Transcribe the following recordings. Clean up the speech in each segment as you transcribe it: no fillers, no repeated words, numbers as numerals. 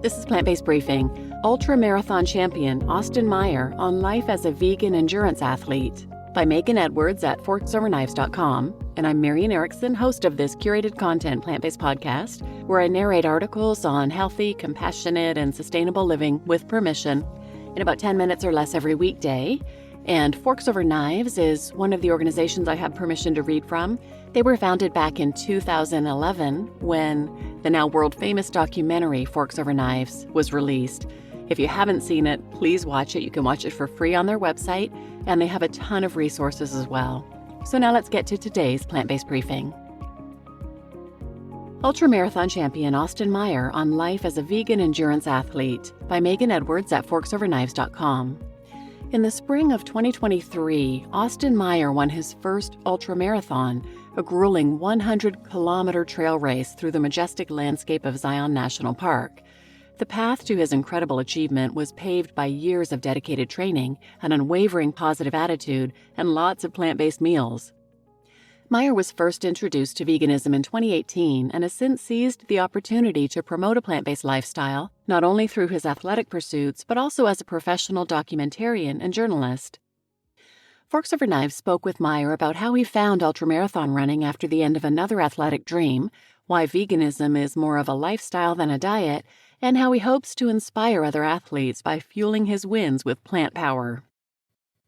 This is Plant-Based Briefing. Ultramarathon champion Austin Meyer on life as a vegan endurance athlete by Megan Edwards at forksoverknives.com. And I'm Marian Erickson, host of this curated content plant-based podcast, where I narrate articles on healthy, compassionate, and sustainable living with permission in about 10 minutes or less every weekday. And Forks Over Knives is one of the organizations I have permission to read from. They were founded back in 2011 when the now world-famous documentary Forks Over Knives was released. If you haven't seen it, please watch it. You can watch it for free on their website, and they have a ton of resources as well. So now let's get to today's plant-based briefing. Ultramarathon champion Austin Meyer on life as a vegan endurance athlete by Megan Edwards at forksoverknives.com. In the spring of 2023, Austin Meyer won his first ultramarathon, a grueling 100-kilometer trail race through the majestic landscape of Zion National Park. The path to his incredible achievement was paved by years of dedicated training, an unwavering positive attitude, and lots of plant-based meals. Meyer was first introduced to veganism in 2018 and has since seized the opportunity to promote a plant-based lifestyle, not only through his athletic pursuits, but also as a professional documentarian and journalist. Forks Over Knives spoke with Meyer about how he found ultramarathon running after the end of another athletic dream, why veganism is more of a lifestyle than a diet, and how he hopes to inspire other athletes by fueling his wins with plant power.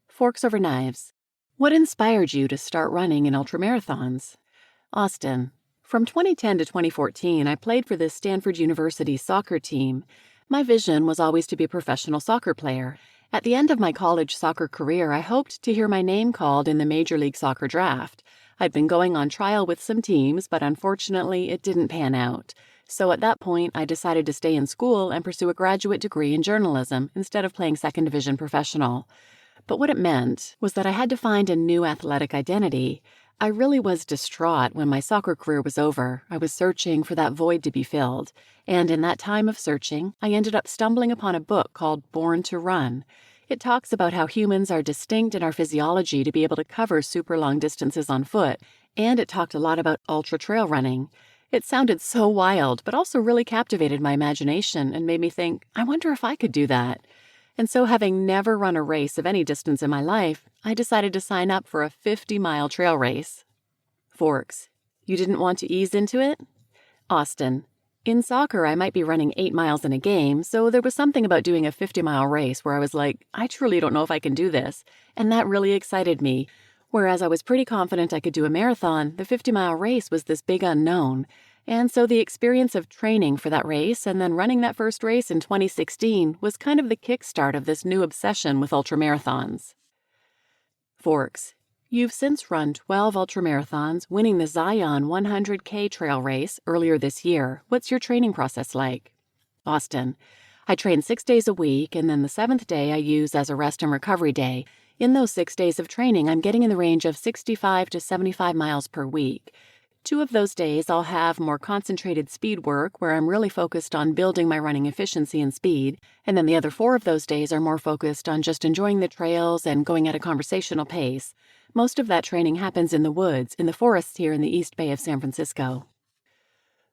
Forks Over Knives. What inspired you to start running in ultramarathons? Austin. From 2010 to 2014, I played for the Stanford University soccer team. My vision was always to be a professional soccer player. At the end of my college soccer career, I hoped to hear my name called in the Major League Soccer draft. I'd been going on trial with some teams, but unfortunately, it didn't pan out. So at that point, I decided to stay in school and pursue a graduate degree in journalism instead of playing second division professional. But what it meant was that I had to find a new athletic identity. I really was distraught when my soccer career was over. I was searching for that void to be filled. And in that time of searching, I ended up stumbling upon a book called Born to Run. It talks about how humans are distinct in our physiology to be able to cover super long distances on foot. And it talked a lot about ultra trail running. It sounded so wild, but also really captivated my imagination and made me think, I wonder if I could do that. And so, having never run a race of any distance in my life, I decided to sign up for a 50-mile trail race. Forks. You didn't want to ease into it? Austin. In soccer, I might be running 8 miles in a game, so there was something about doing a 50-mile race where I was like, I truly don't know if I can do this. And that really excited me. Whereas I was pretty confident I could do a marathon, the 50-mile race was this big unknown. And so the experience of training for that race and then running that first race in 2016 was kind of the kickstart of this new obsession with ultramarathons. Forks. You've since run 12 ultramarathons, winning the Zion 100K trail race earlier this year. What's your training process like? Austin. I train 6 days a week, and then the 7th day I use as a rest and recovery day. In those 6 days of training, I'm getting in the range of 65 to 75 miles per week. 2 of those days I'll have more concentrated speed work where I'm really focused on building my running efficiency and speed, and then the other 4 of those days are more focused on just enjoying the trails and going at a conversational pace. Most of that training happens in the woods, in the forests here in the East Bay of San Francisco.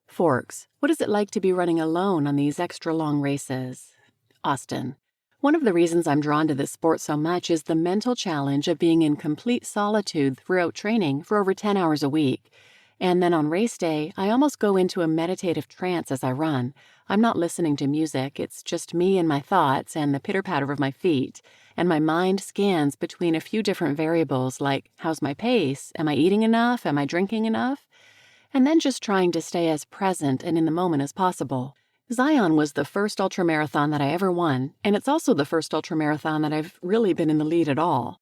Forks. What is it like to be running alone on these extra long races? Austin. One of the reasons I'm drawn to this sport so much is the mental challenge of being in complete solitude throughout training for over 10 hours a week. And then on race day, I almost go into a meditative trance as I run. I'm not listening to music, it's just me and my thoughts and the pitter-patter of my feet. And my mind scans between a few different variables like, how's my pace? Am I eating enough? Am I drinking enough? And then just trying to stay as present and in the moment as possible. Zion was the first ultramarathon that I ever won, and it's also the first ultramarathon that I've really been in the lead at all.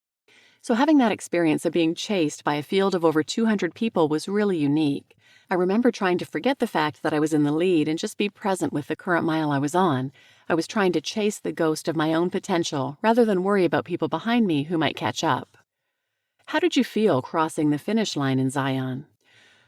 So having that experience of being chased by a field of over 200 people was really unique. I remember trying to forget the fact that I was in the lead and just be present with the current mile I was on. I was trying to chase the ghost of my own potential rather than worry about people behind me who might catch up. How did you feel crossing the finish line in Zion?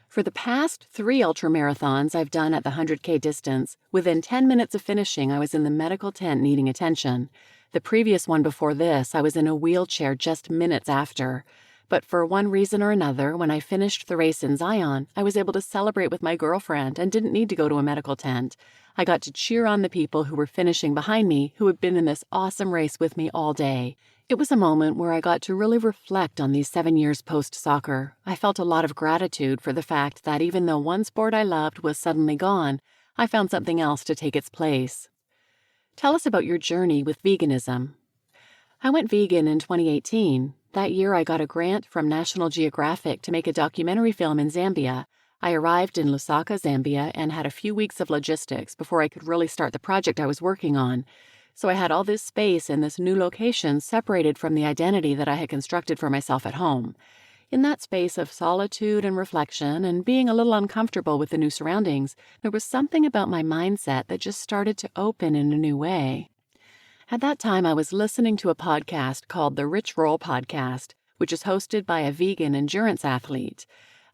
For the past 3 ultramarathons I've done at the 100K distance, within 10 minutes of finishing, I was in the medical tent needing attention. The previous one before this, I was in a wheelchair just minutes after. But for one reason or another, when I finished the race in Zion, I was able to celebrate with my girlfriend and didn't need to go to a medical tent. I got to cheer on the people who were finishing behind me who had been in this awesome race with me all day. It was a moment where I got to really reflect on these 7 years post-soccer. I felt a lot of gratitude for the fact that even though one sport I loved was suddenly gone, I found something else to take its place. Tell us about your journey with veganism. I went vegan in 2018. That year I got a grant from National Geographic to make a documentary film in Zambia. I arrived in Lusaka, Zambia, and had a few weeks of logistics before I could really start the project I was working on. So I had all this space in this new location separated from the identity that I had constructed for myself at home. In that space of solitude and reflection and being a little uncomfortable with the new surroundings, there was something about my mindset that just started to open in a new way. At that time, I was listening to a podcast called the Rich Roll Podcast, which is hosted by a vegan endurance athlete.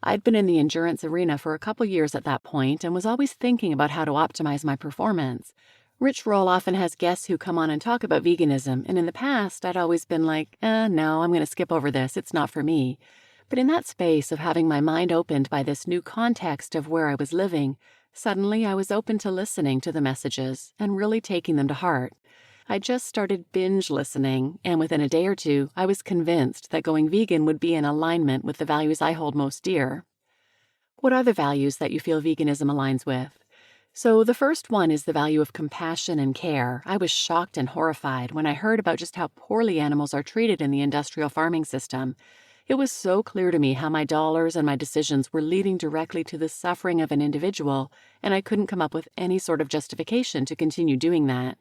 I'd been in the endurance arena for a couple years at that point and was always thinking about how to optimize my performance. Rich Roll often has guests who come on and talk about veganism, and in the past, I'd always been like, no, I'm going to skip over this. It's not for me. But in that space of having my mind opened by this new context of where I was living, suddenly I was open to listening to the messages and really taking them to heart. I just started binge listening, and within a day or two, I was convinced that going vegan would be in alignment with the values I hold most dear. What are the values that you feel veganism aligns with? So the first one is the value of compassion and care. I was shocked and horrified when I heard about just how poorly animals are treated in the industrial farming system. It was so clear to me how my dollars and my decisions were leading directly to the suffering of an individual, and I couldn't come up with any sort of justification to continue doing that.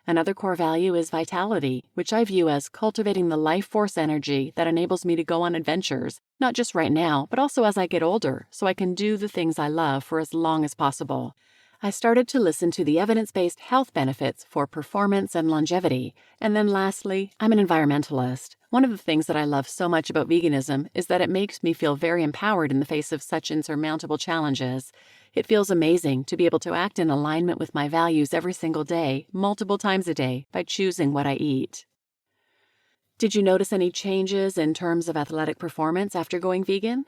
Another core value is vitality, which I view as cultivating the life force energy that enables me to go on adventures, not just right now, but also as I get older, so I can do the things I love for as long as possible. I started to listen to the evidence-based health benefits for performance and longevity. And then lastly, I'm an environmentalist. One of the things that I love so much about veganism is that it makes me feel very empowered in the face of such insurmountable challenges. It feels amazing to be able to act in alignment with my values every single day, multiple times a day, by choosing what I eat. Did you notice any changes in terms of athletic performance after going vegan?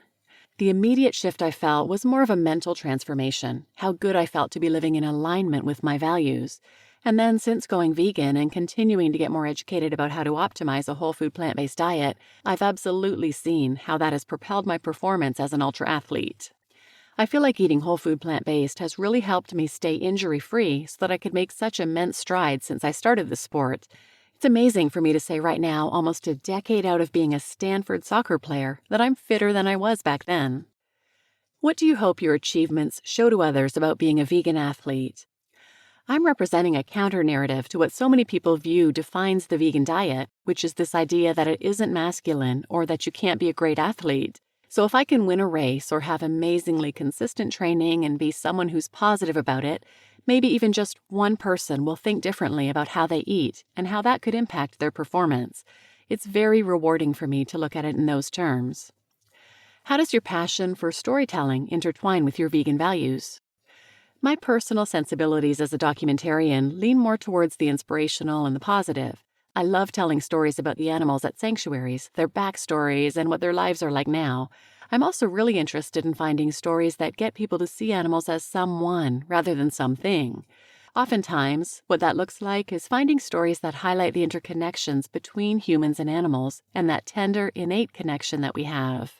The immediate shift I felt was more of a mental transformation, how good I felt to be living in alignment with my values. And then since going vegan and continuing to get more educated about how to optimize a whole food plant-based diet, I've absolutely seen how that has propelled my performance as an ultra athlete. I feel like eating whole food plant-based has really helped me stay injury-free so that I could make such immense strides since I started the sport. It's amazing for me to say right now, almost a decade out of being a Stanford soccer player, that I'm fitter than I was back then. What do you hope your achievements show to others about being a vegan athlete? I'm representing a counter-narrative to what so many people view defines the vegan diet, which is this idea that it isn't masculine or that you can't be a great athlete. So if I can win a race or have amazingly consistent training and be someone who's positive about it, maybe even just one person will think differently about how they eat and how that could impact their performance. It's very rewarding for me to look at it in those terms. How does your passion for storytelling intertwine with your vegan values? My personal sensibilities as a documentarian lean more towards the inspirational and the positive. I love telling stories about the animals at sanctuaries, their backstories, and what their lives are like now. I'm also really interested in finding stories that get people to see animals as someone rather than something. Oftentimes, what that looks like is finding stories that highlight the interconnections between humans and animals and that tender, innate connection that we have.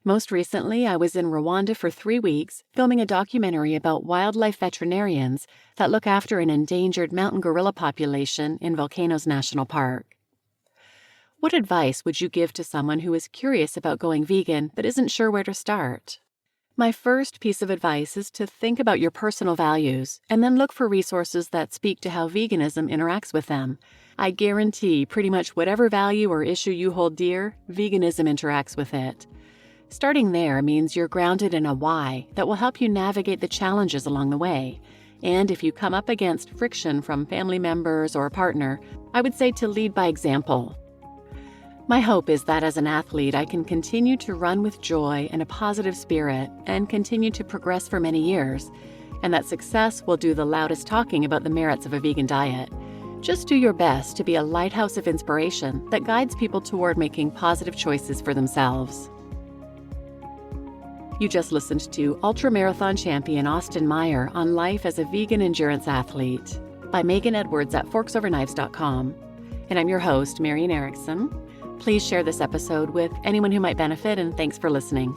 Most recently, I was in Rwanda for 3 weeks, filming a documentary about wildlife veterinarians that look after an endangered mountain gorilla population in Volcanoes National Park. What advice would you give to someone who is curious about going vegan but isn't sure where to start? My first piece of advice is to think about your personal values and then look for resources that speak to how veganism interacts with them. I guarantee pretty much whatever value or issue you hold dear, veganism interacts with it. Starting there means you're grounded in a why that will help you navigate the challenges along the way. And if you come up against friction from family members or a partner, I would say to lead by example. My hope is that as an athlete, I can continue to run with joy and a positive spirit and continue to progress for many years, and that success will do the loudest talking about the merits of a vegan diet. Just do your best to be a lighthouse of inspiration that guides people toward making positive choices for themselves. You just listened to Ultramarathon champion Austin Meyer on life as a vegan endurance athlete by Megan Edwards at forksoverknives.com. And I'm your host, Marian Erickson. Please share this episode with anyone who might benefit, and thanks for listening.